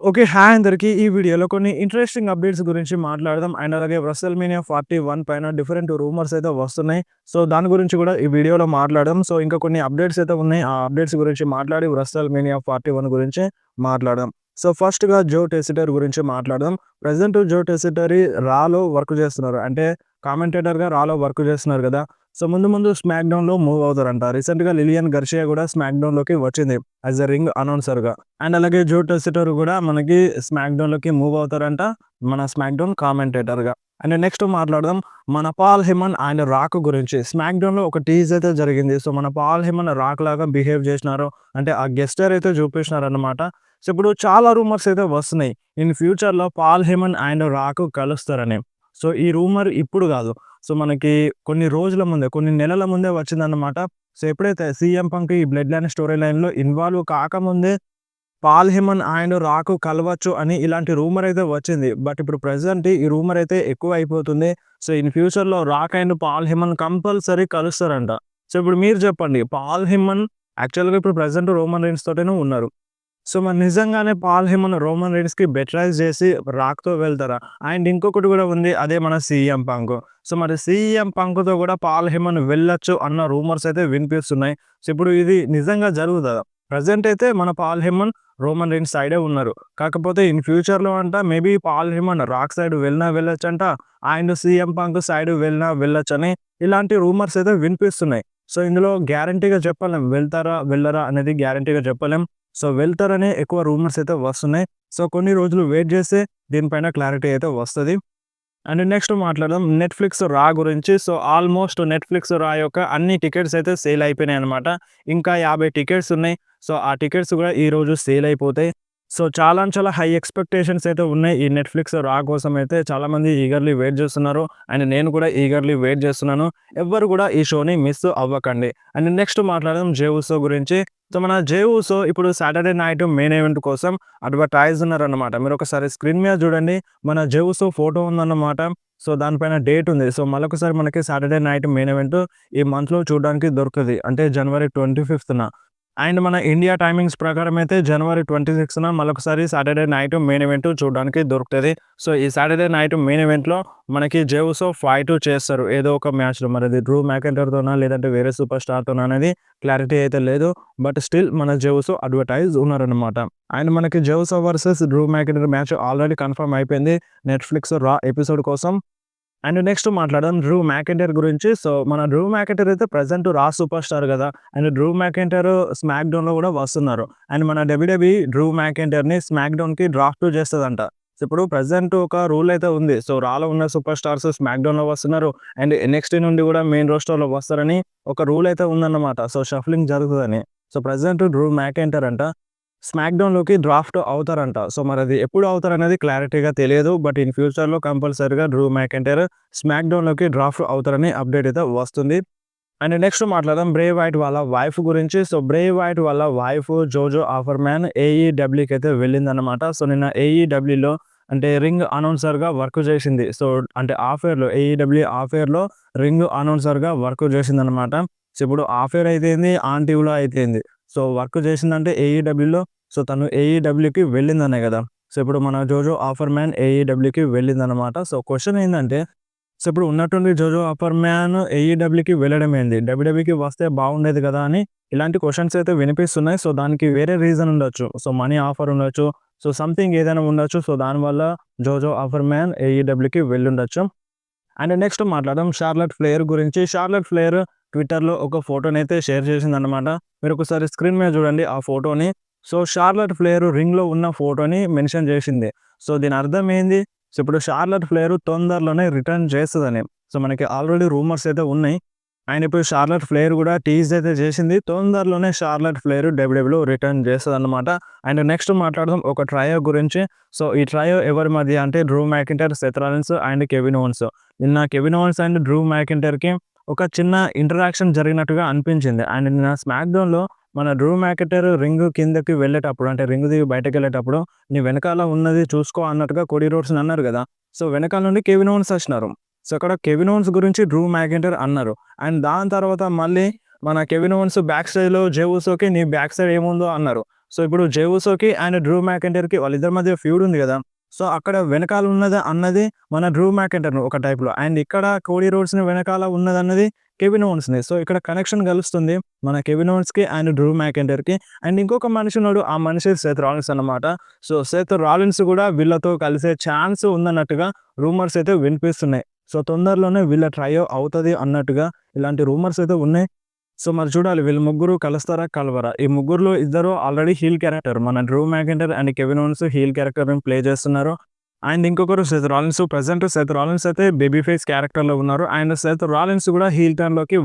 Okay. Hi అందరికి. ఈ వీడియోలో కొన్ని ఇంట్రెస్టింగ్ అప్డేట్స్ గురించి మాట్లాడదాం. అండ్ అలాగే WrestleMania 41 పైన డిఫరెంట్ రూమర్స్ అయితే వస్తున్నాయి. సో, దాని గురించి కూడా ఈ వీడియోలో మాట్లాడదాం. సో, ఇంకా కొన్ని అప్డేట్స్ అయితే ఉన్నాయి. ఆ అప్డేట్స్ గురించి మాట్లాడి WrestleMania 41 గురించి మాట్లాడదాం. సో, ఫస్ట్‌గా జో టెసిటర్ గురించి మాట్లాడదాం. ప్రెజెంట్ జో టెసిటరీ రాలో వర్క్ చేస్తున్నారు. అంటే కామెంటేటర్‌గా రాలో వర్క్ చేస్తున్నారు కదా! సో, ముందు ముందు స్మాక్‌డౌన్‌లో మూవ్ అవుతారంట. రీసెంట్‌గా లిలియన్ గర్షియా కూడా స్మాక్‌డౌన్‌లోకి వచ్చింది యాస్ ఎ రింగ్ అనౌన్సర్‌గా. అండ్ అలాగే జో టెసిటర్ కూడా మనకి స్మాక్‌డౌన్‌లోకి మూవ్ అవుతారంట. మన స్మాక్‌డౌన్ కామెంటేటర్‌గా. అండ్ నెక్స్ట్ మాట్లాడదాం మన పాల్ హెమన్ అండ్ రాక్ గురించి. స్మాక్‌డౌన్‌లో ఒక టీజ్ అయితే జరిగింది. సో, మన పాల్ హెమన్ రాక్ లాగా బిహేవ్ చేసినారు. అంటే ఆ గెస్చర్ అయితే చూపించినారన్నమాట. సో, ఇప్పుడు చాలా రూమర్స్ అయితే వస్తున్నాయి. ఇన్ ఫ్యూచర్‌లో పాల్ హెమన్ అండ్ రాక్ కలుస్తారని. సో, ఈ రూమర్ ఇప్పుడు కాదు. సో, మనకి కొన్ని రోజుల ముందే, కొన్ని నెలల ముందే వచ్చిందన్నమాట. సో, ఎప్పుడైతే సీఎం పంక్ ఈ బ్లడ్ లైన్ స్టోరీ లైన్‌లో ఇన్వాల్వ్ కాకముందే పాల్ హెమన్ అండ్ రాక్ కలవచ్చు అని ఇలాంటి రూమర్ అయితే వచ్చింది. బట్ ఇప్పుడు ప్రెజెంట్ ఈ రూమర్ అయితే ఎక్కువ అయిపోతుంది. సో, ఇన్ ఫ్యూచర్‌లో Rock and Paul Heyman compulsory కలుస్తారంట. సో, ఇప్పుడు మీరు చెప్పండి పాల్ హెమన్ యాక్చువల్‌గా ఇప్పుడు ప్రెజెంట్ రోమన్ రీన్స్ తోటేనే ఉన్నారు. సో, మరి నిజంగానే పాల్ హెమన్ రోమన్ రీన్స్‌కి బెట్రైజ్ చేసి రాక్‌తో వెళ్తారా? అండ్ ఇంకొకటి కూడా ఉంది. అదే మన సీఎం పంక్. సో, మరి సీఎం పంక్‌తో కూడా పాల్ హెమన్ వెళ్ళొచ్చు అన్న రూమర్స్ అయితే వినిపిస్తున్నాయి. సో, ఇప్పుడు ఇది నిజంగా జరుగుతదా? ప్రెజెంట్ అయితే మన పాల్ హెమన్ రోమన్ రీన్స్ సైడే ఉన్నారు. కాకపోతే ఇన్ ఫ్యూచర్‌లో అంట మేబీ పాల్ హెమన్ రాక్ సైడ్ వెళ్ళినా వెళ్ళొచ్చంట. అండ్ సీఎం పంక్ సైడ్ వెళ్ళినా వెళ్ళొచ్చని ఇలాంటి రూమర్స్ అయితే వినిపిస్తున్నాయి. సో, ఇందులో గ్యారంటీగా చెప్పలేం. వెళ్తారా? వెళ్ళరా? అనేది గ్యారంటీగా చెప్పలేం. సో, వెళ్తారనే ఎక్కువ రూమర్స్ అయితే వస్తున్నాయి. సో, కొన్ని రోజులు వెయిట్ చేస్తే దీనిపైన క్లారిటీ అయితే వస్తది. అండ్ నెక్స్ట్ మాట్లాడదాం నెట్‌ఫ్లిక్స్ 'రా' గురించి. సో, ఆల్మోస్ట్ నెట్‌ఫ్లిక్స్ 'రా' యొక్క అన్ని టికెట్స్ అయితే సేల్ అయిపోయినాయన్నమాట. ఇంకా 50 టికెట్స్ ఉన్నాయి. సో, ఆ టికెట్స్ కూడా ఈరోజు సేల్ అయిపోతాయి. సో, చాలా అంటే చాలా హై ఎక్స్‌పెక్టేషన్స్ అయితే ఉన్నాయి. ఈ నెట్‌ఫ్లిక్స్ 'రా' కోసం అయితే చాలామంది ఈగర్‌లీ వెయిట్ చేస్తున్నారు. అండ్ నేను కూడా ఈగర్‌లీ వెయిట్ చేస్తున్నాను. ఎవ్వరు కూడా ఈ షోని మిస్ అవ్వకండి. అండ్ నెక్స్ట్ మాట్లాడదాం 'జే ఉసో' గురించి. సో, మన 'జే ఉసో' ఇప్పుడు సాటర్‌డే నైట్ మెయిన్ ఈవెంట్ కోసం అడ్వర్‌టైజ్ ఉన్నారన్నమాట. మీరొకసారి స్క్రీన్ మీద చూడండి. మన 'జే ఉసో' ఫోటో ఉందన్నమాట. సో, దానిపైన డేట్ ఉంది. సో, మళ్ళొకసారి మనకి సాటర్‌డే నైట్ మెయిన్ ఈవెంట్ ఈ మంత్‌లో చూడడానికి దొరుకుతది. అంటే జనవరి 25న. అండ్ మన ఇండియా టైమింగ్స్ ప్రకారం అయితే జనవరి 26న మళ్ళొకసారి సాటర్‌డే నైట్ మెయిన్ ఈవెంట్ చూడడానికి దొరుకుతది. సో, ఈ సాటర్‌డే నైట్ మెయిన్ ఈవెంట్‌లో మనకి 'జే ఉసో' ఫైట్ చేస్తారు. ఏదో ఒక మ్యాచ్‌లో. మరి అది డ్రూ మెకాంటర్‌తోనా లేదంటే వేరే సూపర్ స్టార్‌తోనా అనేది క్లారిటీ అయితే లేదు. బట్ స్టిల్ మన 'జే ఉసో' అడ్వర్‌టైజ్ ఉన్నారన్నమాట. అండ్ మనకి 'Jey Uso' versus Drew McIntyre match already confirm అయిపోయింది. నెట్‌ఫ్లిక్స్ 'రా' ఎపిసోడ్ కోసం. అండ్ నెక్స్ట్ మాట్లాడదాం డ్రూ మెకాంటైర్ గురించి. సో, మన డ్రూ మెకాంటైర్ అయితే ప్రెజెంట్ 'రా' సూపర్ స్టార్ గదా! అండ్ డ్రూ మెకాంటైర్ స్మాక్‌డౌన్‌లో గూడా వస్తున్నారు. అండ్ మన డబ్ల్యూడబ్ల్యూఈ డ్రూ మెకాంటైర్‌ని స్మాక్‌డౌన్‌కి డ్రాఫ్ట్ చేస్తదంట. సో, ఇప్పుడు ప్రెజెంట్ ఒక రూల్ అయితే ఉంది. సో, 'రా'లో ఉన్న సూపర్ స్టార్స్ స్మాక్‌డౌన్‌లో వస్తున్నారు. అండ్ ఎన్ఎక్స్‌టీ నుండి గూడా మెయిన్ రోస్టర్‌లో వస్తారని ఒక రూల్ అయితే ఉందన్నమాట. సో, షఫ్లింగ్ జరుగుతదని. సో, ప్రెజెంట్ డ్రూ మెకాంటైర్ అంట స్మాక్‌డౌన్‌లోకి డ్రాఫ్ట్ అవుతారంట. సో, మరది ఎప్పుడు అవుతారనేది క్లారిటీగా తెలియదు. బట్ ఇన్ ఫ్యూచర్‌లో కంపల్సరీగా డ్రూ మెకాంటైర్ స్మాక్‌డౌన్‌లోకి డ్రాఫ్ట్ అవుతారని అప్డేట్ అయితే వస్తుంది. అండ్ నెక్స్ట్ మాట్లాడదాం బ్రే వైట్ వాళ్ళ వైఫ్ గురించి. సో, బ్రే వైట్ వాళ్ళ వైఫ్ జోజో ఆఫర్‌మ్యాన్ ఏఈడబ్ల్యూకి అయితే వెళ్ళిందనమాట. సో, నిన్న ఏఈడబ్ల్యూలో అంటే రింగ్ అనౌన్సర్‌గా వర్క్ చేసింది. సో, అంటే ఆఫ్ ఎయిర్‌లో ఏఈడబ్ల్యూ ఆఫ్ ఎయిర్‌లో రింగ్ అనౌన్సర్‌గా వర్క్ చేసిందనమాట. సో, ఇప్పుడు ఆఫ్ ఎయిర్ అయితే ఏంది, ఆన్ టీవీలో అయితే ఏంది. సో, వర్క్ చేసిందంటే ఏఈడబ్ల్యూలో. సో, తను ఏఈడబ్ల్యూకి వెళ్ళిందనే గదా! సో, ఇప్పుడు మన జోజో ఆఫర్‌మ్యాన్ ఏఈడబ్ల్యూకి వెళ్ళిందనమాట. సో, క్వెషన్ ఏందంటే సో, ఇప్పుడు ఉన్నట్టుండి జోజో అపర్‌మ్యాన్ ఏఈడబ్ల్యూకి వెళ్ళడం ఏంది? డబ్ల్యూడబ్ల్యూకి వస్తే బాగుండేది గదా! అని ఇలాంటి క్వెషన్స్ అయితే వినిపిస్తున్నాయి. సో, దానికి వేరే రీజన్ ఉండొచ్చు. సో, మనీ ఆఫర్ ఉండొచ్చు. సో, సంథింగ్ ఏదైనా ఉండొచ్చు. సో, దానివల్ల జోజో ఆఫర్‌మ్యాన్ ఏఈడబ్ల్యూకి వెళ్ళుండొచ్చు. అండ్ నెక్స్ట్ మాట్లాడదాం షార్లట్ ఫ్లేర్ గురించి. షార్లట్ ఫ్లేర్ ట్విట్టర్‌లో ఒక ఫోటోనైతే షేర్ చేసిందనమాట. మీరొకసారి స్క్రీన్ మీద చూడండి ఆ ఫోటోని. సో, షార్లట్ ఫ్లేర్ రింగ్‌లో ఉన్న ఫోటోని మెన్షన్ చేసింది. సో, దీని అర్థం ఏంది? సో, ఇప్పుడు షార్లట్ ఫ్లేర్ తొందరలోనే రిటర్న్ చేస్తదని. సో, మనకి ఆల్రెడీ రూమర్స్ అయితే ఉన్నాయి. అండ్ ఇప్పుడు షార్లట్ ఫ్లేర్ కూడా టీజ్ అయితే చేసింది. తొందరలోనే షార్లట్ ఫ్లేర్ డబ్ల్యూడబ్ల్యూలో రిటర్న్ చేస్తదనమాట. అండ్ నెక్స్ట్ మాట్లాడదాం ఒక ట్రయో గురించి. సో, ఈ ట్రయో ఎవరి మధ్య అంటే Drew McIntyre, Seth Rollins and Kevin Owens. నిన్న కెవిన్ ఓవెన్స్ అండ్ డ్రూ మెకింటైర్‌కి ఒక చిన్న ఇంటరాక్షన్ జరిగినట్టుగా అనిపించింది. అండ్ నిన్న స్మాక్‌డౌన్‌లో మన డ్రూ మెకింటైర్ రింగ్ కిందకి వెళ్ళేటప్పుడు అంటే రింగ్ దిగి బయటకెళ్ళేటప్పుడు నీ వెనకాల ఉన్నది చూసుకో అన్నట్టుగా కోడీ రోడ్స్‌ని అన్నారు గదా! సో, వెనకాల నుండి కెవిన్ ఓవెన్స్ వచ్చినారు. సో, అక్కడ కెవిన్ ఓవెన్స్ గురించి డ్రూ మెకింటైర్ అన్నారు. అండ్ దాని తర్వాత మళ్ళీ మన కెవిన్ ఓవెన్స్ బ్యాక్ స్టేజ్‌లో జే ఉసోకి నీ బ్యాక్ సైడ్ ఏముందో అన్నారు. సో ఇప్పుడు జే ఊసోకి అండ్ డ్రూ మ్యాకెంటైర్‌కి వాళ్ళిద్దరి మధ్య ఫ్యూడ్ ఉంది గదా! సో అక్కడ వెనకాల ఉన్నది అన్నది మన డ్రూ మ్యాకెంటైర్ ఒక టైప్‌లో. అండ్ ఇక్కడ కోడీ రోడ్స్‌ని వెనకాల ఉన్నదన్నది కెవిన్ ఓవెన్స్‌ని. సో ఇక్కడ కనెక్షన్ కలుస్తుంది మన కెవిన్ ఓవెన్స్‌కి అండ్ డ్రూ మ్యాకెంటైర్‌కి. అండ్ ఇంకొక మనిషి ఉన్నాడు. ఆ మనిషి సెత్ రాలిన్స్ అన్నమాట. సో సెత్ రాలిన్స్ కూడా వీళ్ళతో కలిసే ఛాన్స్ ఉందన్నట్టుగా రూమర్స్ అయితే వినిపిస్తున్నాయి. సో తొందరలోనే వీళ్ళ ట్రైయో అవుతది అన్నట్టుగా ఇలాంటి రూమర్స్ అయితే ఉన్నాయి. సో మరి చూడాలి వీళ్ళు ముగ్గురు కలుస్తారా? కలవరా? ఈ ముగ్గురులో ఇద్దరు ఆల్రెడీ హీల్ క్యారెక్టర్. మన Drew McIntyre and Kevin Owens heel క్యారెక్టర్‌ని ప్లే చేస్తున్నారు. అండ్ ఇంకొకరు Seth Rollins. Present Seth Rollins అయితే బేబీ ఫేస్ క్యారెక్టర్‌లో ఉన్నారు. అండ్ సెత్ రాలిన్స్ కూడా హీల్ టర్న్‌లోకి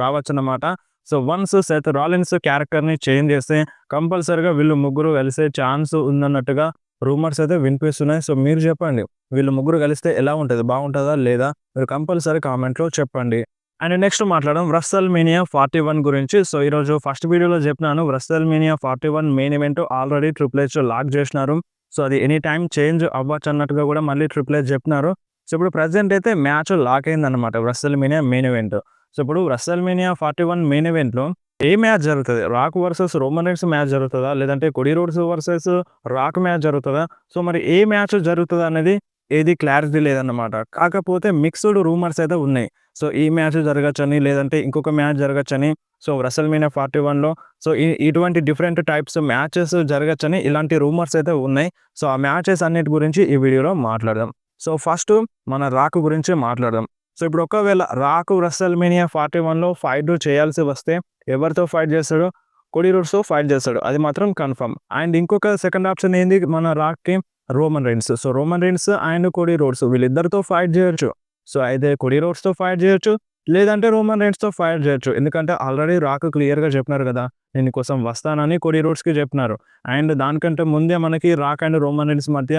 రావచ్చన్నమాట. సో వన్స్ సెత్ రాలిన్స్ క్యారెక్టర్‌ని చేంజ్ చేస్తే కంపల్సరీగా వీళ్ళు ముగ్గురు కలిసే ఛాన్స్ ఉందన్నట్టుగా రూమర్స్ అయితే వినిపిస్తున్నాయి. సో మీరు చెప్పండి. వీళ్ళు ముగ్గురు కలిస్తే ఎలా ఉంటది? బాగుంటదా? లేదా? మీరు కంపల్సరీ కామెంట్‌లో చెప్పండి. అండ్ నెక్స్ట్ మాట్లాడడం WrestleMania 41 గురించి. సో ఈరోజు ఫస్ట్ వీడియోలో చెప్పినాను WrestleMania 41 main event already triple H lock చేసినారు. సో అది ఎనీ టైమ్ చేంజ్ అవ్వచ్చు అన్నట్టుగా కూడా మళ్ళీ ట్రిపుల్ హెచ్ చెప్పినారు. సో ఇప్పుడు ప్రెజెంట్ అయితే మ్యాచ్ లాక్ అయిందన్నమాట WrestleMania మెయిన్ ఈవెంట్. సో ఇప్పుడు WrestleMania 41 మెయిన్ ఈవెంట్‌లో ఏ మ్యాచ్ జరుగుతది? Rock versus Roman Reigns match జరుగుతదా? లేదంటే Cody Rhodes versus Rock match జరుగుతదా? సో మరి ఏ మ్యాచ్ జరుగుతదా అనేది ఏది క్లారిటీ లేదన్నమాట. కాకపోతే మిక్స్డ్ రూమర్స్ అయితే ఉన్నాయి. సో ఈ మ్యాచ్ జరగచ్చని, లేదంటే ఇంకొక మ్యాచ్ జరగచ్చని. సో WrestleMania 41లో సో ఇటువంటి డిఫరెంట్ టైప్స్ మ్యాచెస్ జరగచ్చని ఇలాంటి రూమర్స్ అయితే ఉన్నాయి. సో ఆ మ్యాచెస్ అన్నిటి గురించి ఈ వీడియోలో మాట్లాడదాం. సో ఫస్ట్ మన రాక్ గురించి మాట్లాడదాం. సో ఇప్పుడు ఒకవేళ రాక్ WrestleMania 41లో ఫైట్ చేయాల్సి వస్తే ఎవరితో ఫైట్ చేస్తాడు? కొడీ రోడ్స్‌తో ఫైట్ చేస్తాడు. అది మాత్రం కన్ఫర్మ్. అండ్ ఇంకొక సెకండ్ ఆప్షన్ ఏంది మన రాక్‌కి? Roman Reigns. So Roman Reigns and Cody Rhodes వీళ్ళిద్దరితో ఫైట్ చేయొచ్చు. సో అయితే కొడీ రోడ్స్‌తో ఫైట్ చేయొచ్చు. లేదంటే రోమన్ రైన్స్‌తో ఫైట్ చేయొచ్చు. ఎందుకంటే ఆల్రెడీ రాక్ క్లియర్‌గా చెప్పినారు కదా! నేను నీకోసం వస్తానని కొడీ రోడ్స్‌కి చెప్పినారు. అండ్ దానికంటే ముందే మనకి రాక్ అండ్ రోమన్ రైన్స్ మధ్య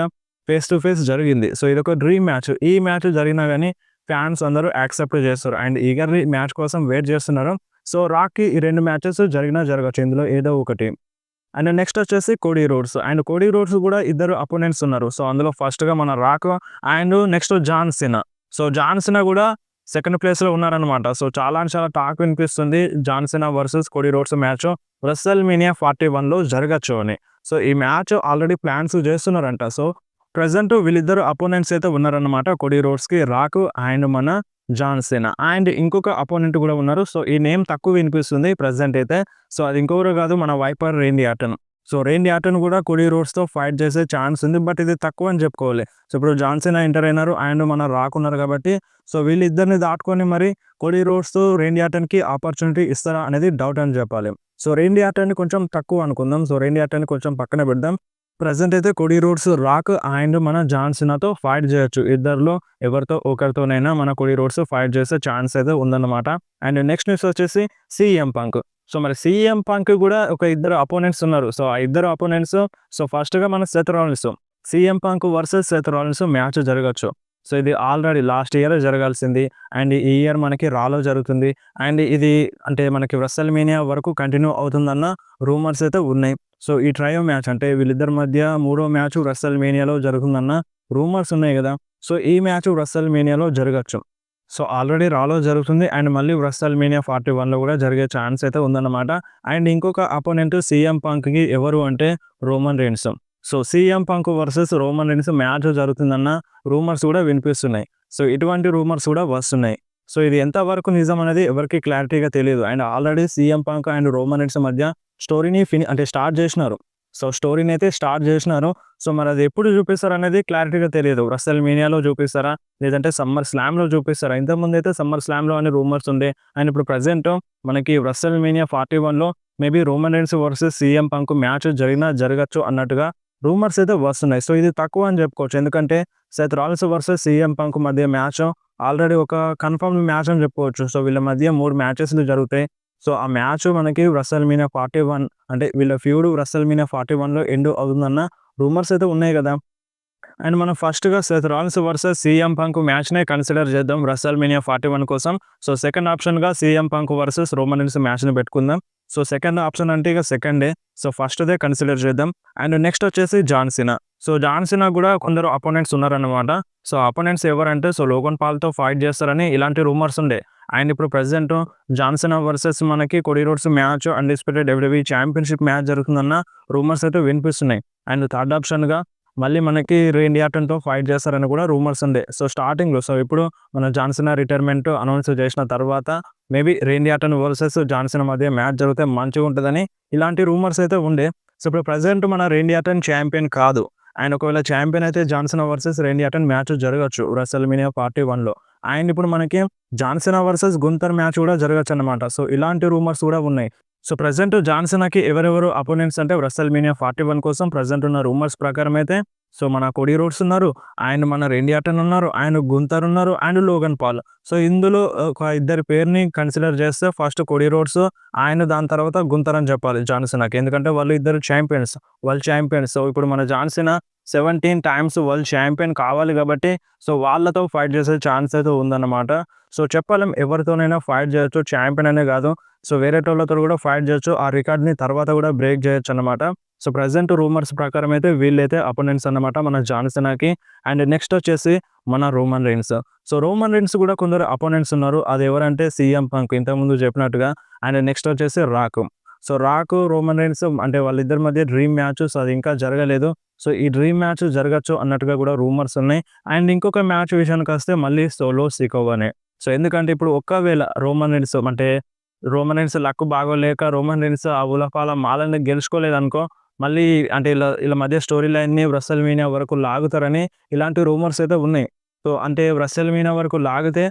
ఫేస్ టు ఫేస్ జరిగింది. సో ఇదొక డ్రీమ్ మ్యాచ్. ఈ మ్యాచ్ జరిగినా గాని ఫ్యాన్స్ అందరూ యాక్సెప్ట్ చేస్తారు. అండ్ ఈగర్‌లీ మ్యాచ్ కోసం వెయిట్ చేస్తున్నారు. సో రాక్‌కి ఈ 2 మ్యాచెస్ జరిగినా జరగచ్చు. ఇందులో ఏదో ఒకటి. అండ్ నెక్స్ట్ వచ్చేసి Cody Rhodes. And Cody Rhodes కూడా ఇద్దరు అపోనెంట్స్ ఉన్నారు. సో అందులో ఫస్ట్‌గా మన Rock and next John Cena. So John Cena కూడా సెకండ్ ప్లేస్‌లో ఉన్నారనమాట. సో చాలా టాక్ వినిపిస్తుంది John Cena versus Cody Rhodes match WrestleMania 41లో జరగచ్చు అని. సో ఈ మ్యాచ్ ఆల్రెడీ ప్లాన్స్ చేస్తున్నారంట. సో ప్రెజెంట్ వీళ్ళిద్దరు అపోనెంట్స్ అయితే ఉన్నారన్నమాట. కోడీ రోడ్స్‌కి రాక్ అండ్ మన జాన్ సినా. అండ్ ఇంకొక అపోనెంట్ కూడా ఉన్నారు. సో ఈ నేమ్ తక్కువ వినిపిస్తుంది ప్రెజెంట్ అయితే. సో అది ఇంకొకరు కాదు మన వైపర్ రేండీ ఆర్టన్. సో రేండీ ఆర్టన్ కూడా కోడీ రోడ్స్‌తో ఫైట్ చేసే ఛాన్స్ ఉంది. బట్ ఇది తక్కువ అని చెప్పుకోవాలి. సో ఇప్పుడు జాన్ సినా ఎంటర్ అయినారు అండ్ మన రాక్ ఉన్నారు కాబట్టి సో వీళ్ళిద్దరిని దాటుకొని మరి కోడీ రోడ్స్ రేండీ ఆర్టన్‌కి ఆపర్చునిటీ ఇస్తారా అనేది డౌట్ అని చెప్పాలి. సో రేండీ ఆర్టన్‌ని కొంచెం తక్కువ అనుకుందాం. సో రేండీ ఆర్టన్‌ని కొంచెం పక్కన పెడదాం. ప్రెజెంట్ అయితే కోడీ రోడ్స్ రాక్ అండ్ మన జాన్ సినాతో ఫైట్ చేయొచ్చు. ఇద్దరిలో ఎవరితో ఒకరితోనైనా మన కోడీ రోడ్స్ ఫైట్ చేసే ఛాన్స్ అయితే ఉందన్నమాట. అండ్ నెక్స్ట్ న్యూస్ వచ్చేసి సీఎం పంక్. సో మరి సీఎం పంక్ కూడా ఒక ఇద్దరు అపోనెంట్స్ ఉన్నారు. సో ఆ ఇద్దరు అపోనెంట్స్ సో ఫస్ట్‌గా మన Seth Rollins. CM Punk versus Seth Rollins match జరగచ్చు. సో ఇది ఆల్రెడీ లాస్ట్ ఇయరే జరగాల్సింది. అండ్ ఈ ఇయర్ మనకి రాలో జరుగుతుంది. అండ్ ఇది అంటే మనకి WrestleMania వరకు కంటిన్యూ అవుతుందన్న రూమర్స్ అయితే ఉన్నాయి. సో ఈ ట్రయో మ్యాచ్ అంటే వీళ్ళిద్దరి మధ్య మూడో మ్యాచ్ WrestleManiaలో జరుగుతుందన్న రూమర్స్ ఉన్నాయి కదా! సో ఈ మ్యాచ్ WrestleManiaలో జరగచ్చు. సో ఆల్రెడీ రాలో జరుగుతుంది. అండ్ మళ్ళీ WrestleMania 41లో కూడా జరిగే ఛాన్స్ అయితే ఉందన్నమాట. అండ్ ఇంకొక అపోనెంట్ సీఎం పంక్‌కి ఎవరు అంటే Roman Reigns. So CM Punk versus Roman Reigns match జరుగుతుందన్న రూమర్స్ కూడా వినిపిస్తున్నాయి. సో ఇటువంటి రూమర్స్ కూడా వస్తున్నాయి. సో ఇది ఎంతవరకు నిజం అనేది ఎవరికీ క్లారిటీగా తెలియదు. And already CM punk and Roman Reigns మధ్య స్టోరీని అంటే స్టార్ట్ చేసినారు. సో స్టోరీని అయితే స్టార్ట్ చేసినారు. సో మరి అది ఎప్పుడు చూపిస్తారు అనేది క్లారిటీగా తెలియదు. WrestleManiaలో చూపిస్తారా? లేదంటే సమ్మర్ స్లామ్‌లో చూపిస్తారా? ఇంతకుముందైతే సమ్మర్ స్లామ్‌లో అని రూమర్స్ ఉండే. అండ్ ఇప్పుడు ప్రెజెంట్ మనకి WrestleMania 41లో maybe Roman Reigns versus CM Punk match జరిగినా జరగచ్చు అన్నట్టుగా రూమర్స్ అయితే వస్తున్నాయి. సో ఇది తక్కువ అని చెప్పుకోవచ్చు. ఎందుకంటే Seth Rollins versus CM punk మధ్య మ్యాచ్ ఆల్రెడీ ఒక కన్ఫర్మ్డ్ మ్యాచ్ అని చెప్పుకోవచ్చు. సో వీళ్ళ మధ్య 3 మ్యాచెస్‌లు జరుగుతాయి. సో ఆ మ్యాచ్ మనకి WrestleMania 41 అంటే వీళ్ళ ఫ్యూడ్ WrestleMania 41లో ఎండ్ అవుతుందన్న రూమర్స్ అయితే ఉన్నాయి కదా! అండ్ మనం ఫస్ట్‌గా Seth Rollins versus CM Punk మ్యాచ్‌నే కన్సిడర్ చేద్దాం WrestleMania 41 కోసం. సో సెకండ్ ఆప్షన్‌గా CM Punk versus Roman Reigns మ్యాచ్‌ని పెట్టుకుందాం. సో సెకండ్ ఆప్షన్ అంటే ఇక సెకండే. సో ఫస్ట్‌దే కన్సిడర్ చేద్దాం. అండ్ నెక్స్ట్ వచ్చేసి John Cena. So John Cena కూడా కొందరు అపోనెంట్స్ ఉన్నారన్నమాట. సో అపోనెంట్స్ ఎవరంటే సో లోగన్ పాల్‌తో ఫైట్ చేస్తారని ఇలాంటి రూమర్స్ ఉండే. అండ్ ఇప్పుడు ప్రెజెంట్ జాన్సన్ వర్సెస్ మనకి Cody Rhodes match undisputed WWE championship match జరుగుతుందన్న రూమర్స్ అయితే వినిపిస్తున్నాయి. అండ్ థర్డ్ ఆప్షన్‌గా మళ్ళీ మనకి రేండీ ఆర్టన్‌తో ఫైట్ చేస్తారని కూడా రూమర్స్ ఉండే. సో స్టార్టింగ్‌లో ఇప్పుడు మన జాన్సన్ రిటైర్మెంట్ అనౌన్స్ చేసిన తర్వాత మేబీ రేండీ ఆర్టన్ వర్సెస్ జాన్సన్ మధ్య మ్యాచ్ జరిగితే మంచిగుంటదని ఇలాంటి రూమర్స్ అయితే ఉండే. సో ఇప్పుడు ప్రెజెంట్ మన రేండీ ఆర్టన్ ఛాంపియన్ కాదు. ఆయన ఒకవేళ ఛాంపియన్ అయితే Johnson versus Randy Orton match జరగొచ్చు రెసల్‌మేనియా 41లో. అండ్ ఇప్పుడు మనకి జాన్సన్ వర్సెస్ గుంతర్ మ్యాచ్ కూడా జరగొచ్చన్నమాట. సో ఇలాంటి రూమర్స్ కూడా ఉన్నాయి. సో ప్రెజెంట్ జాన్సన్‌కి ఎవరెవరు అపోనెంట్స్ అంటే రెసల్‌మేనియా 41 కోసం ప్రెజెంట్ ఉన్న రూమర్స్ ప్రకారం అయితే సో మన కోడీ రోడ్స్ ఉన్నారు. అండ్ మన రేండీ ఆర్టన్ ఉన్నారు. అండ్ గుంతర్ ఉన్నారు. And Logan Paul. సో ఇందులో ఒక ఇద్దరి పేరుని కన్సిడర్ చేస్తే ఫస్ట్ కోడీ రోడ్స్, దాని తర్వాత గుంతర్ అని చెప్పాలి జాన్సన్‌కి. ఎందుకంటే వాళ్ళు ఇద్దరు ఛాంపియన్స్. World champions. సో ఇప్పుడు మన జాన్సన్ 17 టైమ్స్ వరల్డ్ ఛాంపియన్ కావాలి కాబట్టి సో వాళ్ళతో ఫైట్ చేసే ఛాన్స్ అయితే ఉందన్నమాట. సో చెప్పలేం ఎవరితోనైనా ఫైట్ చేయొచ్చు. ఛాంపియన్ అనే కాదు. సో వేరేటోళ్ళతో కూడా ఫైట్ చేయొచ్చు. ఆ రికార్డ్‌ని తర్వాత కూడా బ్రేక్ చేయొచ్చన్నమాట. సో ప్రెజెంట్ రూమర్స్ ప్రకారం అయితే వీళ్ళైతే అపోనెంట్స్ అన్నమాట మన జాన్సన్‌కి. అండ్ నెక్స్ట్ వచ్చేసి మన Roman Reigns. So Roman Reigns కూడా కొందరు అపోనెంట్స్ ఉన్నారు. అది ఎవరంటే సీఎం పంక్ ఇంతకుముందు చెప్పినట్టుగా. అండ్ నెక్స్ట్ వచ్చేసి Rock. So Rock, Roman Reigns అంటే వాళ్ళిద్దరి మధ్య డ్రీమ్ మ్యాచ్. సో అది ఇంకా జరగలేదు. సో ఈ డ్రీమ్ మ్యాచ్ జరగచ్చు అన్నట్టుగా కూడా రూమర్స్ ఉన్నాయి. అండ్ ఇంకొక మ్యాచ్ విషయానికొస్తే మళ్ళీ సోలో సికోవానే. సో ఎందుకంటే ఇప్పుడు ఒకవేళ రోమన్ రీన్స్ లక్ బాగోలేక రోమన్ రీన్స్ ఆ ఉలఫాల మాలని గెలుచుకోలేదనుకో, మళ్ళీ అంటే ఈళ్ళ మధ్య స్టోరీ లైన్‌ని రెసల్‌మేనియా వరకు లాగుతారని ఇలాంటి రూమర్స్ అయితే ఉన్నాయి. సో అంటే రెసల్‌మేనియా వరకు లాగితే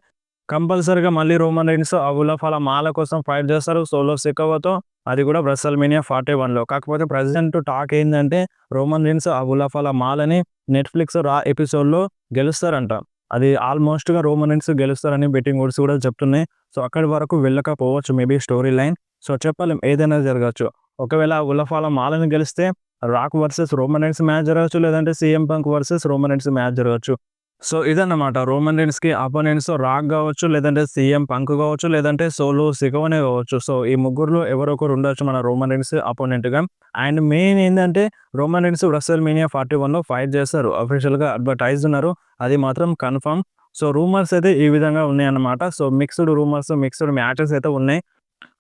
కంపల్సరీగా మళ్ళీ రోమన్ రీన్స్ ఆ ఉలఫాల మాల కోసం ఫైట్ చేస్తారు సోలో సికోవాతో. అది కూడా రెసల్‌మేనియా 41లో. కాకపోతే ప్రెజెంట్ టాక్ ఏందంటే రోమన్ రీన్స్ ఆ ఉలఫాల మాలని నెట్‌ఫ్లిక్స్ రా ఎపిసోడ్‌లో గెలుస్తారంట. అది ఆల్మోస్ట్‌గా రోమన్ రీన్స్ గెలుస్తారని బెట్టింగ్ ఓడ్స్ కూడా చెప్తున్నాయి. సో అక్కడి వరకు వెళ్ళకపోవచ్చు మేబీ స్టోరీ లైన్. సో చెప్పలేం ఏదైనా జరగచ్చు. ఒకవేళ ఉలఫాల మాలని గెలిస్తే Rock versus Roman Reigns match జరగచ్చు. లేదంటే CM Punk versus Roman Reigns match జరగచ్చు. సో ఇదన్నమాట రోమన్ రీన్స్‌కి అపోనెంట్స్ రాక్ గావచ్చు, లేదంటే సీఎం పంక్ గావచ్చు, లేదంటే సోలో సికోవనే గావచ్చు. సో ఈ ముగ్గురులో ఎవరో ఒకరు ఉండొచ్చు మన రోమన్ రీన్స్ అపోనెంట్‌గా. అండ్ మెయిన్ ఏందంటే రోమన్ రీన్స్ రెసల్‌మేనియా 41లో ఫైట్ చేస్తారు. అఫీషియల్‌గా అడ్వర్టైజ్ ఉన్నారు. అది మాత్రం కన్ఫర్మ్. సో రూమర్స్ అయితే ఈ విధంగా ఉన్నాయన్నమాట. So mixed rumours, mixed matches అయితే ఉన్నాయి.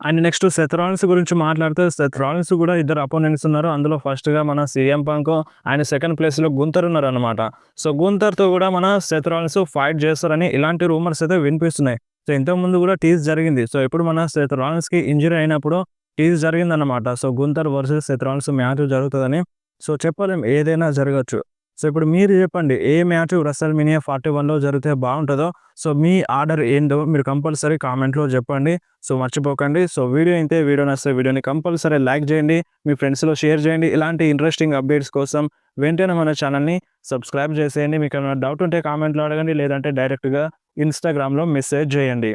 అండ్ నెక్స్ట్ సెత్ రాలిన్స్ గురించి మాట్లాడితే సెత్ రాలిన్స్ కూడా ఇద్దరు అపోనెంట్స్ ఉన్నారు. అందులో ఫస్ట్‌గా మన సీఎం పంక్ అండ్ సెకండ్ ప్లేస్‌లో గుంతర్ ఉన్నారన్నమాట. సో గుంతర్‌తో కూడా మన సెత్ రాలిన్స్ ఫైట్ చేస్తారని ఇలాంటి రూమర్స్ అయితే వినిపిస్తున్నాయి. సో ఇంతకుముందు కూడా టీజ్ జరిగింది. సో ఇప్పుడు మన సెత్ రాలిన్స్‌కి ఇంజ్యూరీ అయినప్పుడు టీజ్ జరిగిందన్నమాట. So గుంతర్ versus Seth Rollins match జరుగుతదని. సో చెప్పలేం ఏదైనా జరగచ్చు. సో ఇప్పుడు మీరు చెప్పండి ఏ మ్యాచ్ రెసల్‌మేనియా 41లో జరిగితే బావుంటదో? సో మీ ఆర్డర్ ఏందో మీరు కంపల్సరీ కామెంట్‌లో చెప్పండి. సో మర్చిపోకండి. సో వీడియో ఇంతే. వీడియో నచ్చితే వీడియోని కంపల్సరీ లైక్ చేయండి. మీ ఫ్రెండ్స్‌లో షేర్ చేయండి. ఇలాంటి ఇంట్రెస్టింగ్ అప్డేట్స్ కోసం వెంటనే మన ఛానల్‌ని సబ్స్క్రైబ్ చేసేయండి. మీకేమైనా డౌట్ ఉంటే కామెంట్‌లో అడగండి. లేదంటే డైరెక్ట్‌గా ఇన్‌స్టాగ్రామ్‌లో మెసేజ్ చేయండి.